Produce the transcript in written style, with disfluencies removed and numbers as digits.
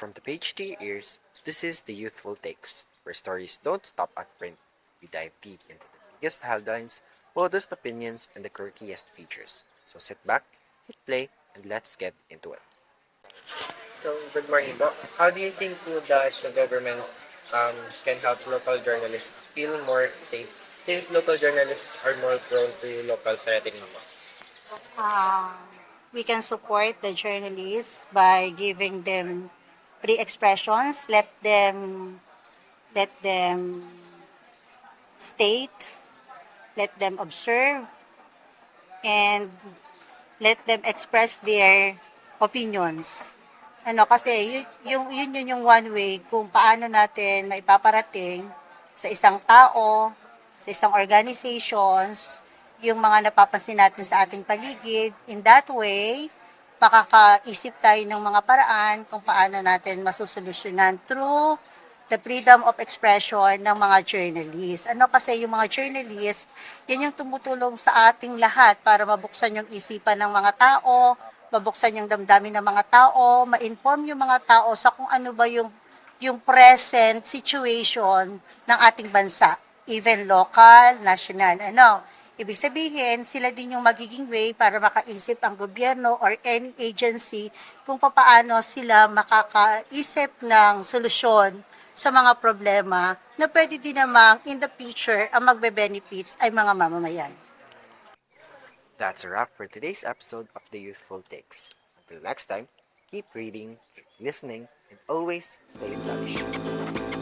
from the page to your ears, this is the Youthful Takes, where stories don't stop at print. We dive deep into the biggest headlines, boldest opinions, and the quirkiest features. So sit back, hit play, and let's get into it. So, good morning, Doc. How do you think that the government um, can help local journalists feel more safe since local journalists are more prone to local threatening? Um, we can support the journalists by giving them free expressions, let them state, let them observe, and let them express their opinions. Kasi yun yung one way kung paano natin maipaparating sa isang tao, sa isang organizations, yung mga napapansin natin sa ating paligid. In that way, makakaisip tayo ng mga paraan kung paano natin masusolusyonan through the freedom of expression ng mga journalists. Kasi yung mga journalists, yan yung tumutulong sa ating lahat para mabuksan yung isipan ng mga tao, mabuksan yung damdamin ng mga tao, ma-inform yung mga tao sa kung ano ba yung present situation ng ating bansa, even local, national, Ibig sabihin, sila din yung magiging way para makaisip ang gobyerno or any agency kung paano sila makakaisip ng solusyon sa mga problema na pwede din namang in the future ang magbe-benefits ay mga mamamayan. That's a wrap for today's episode of the Youthful Takes. Until next time, keep reading, keep listening, and always stay in touch.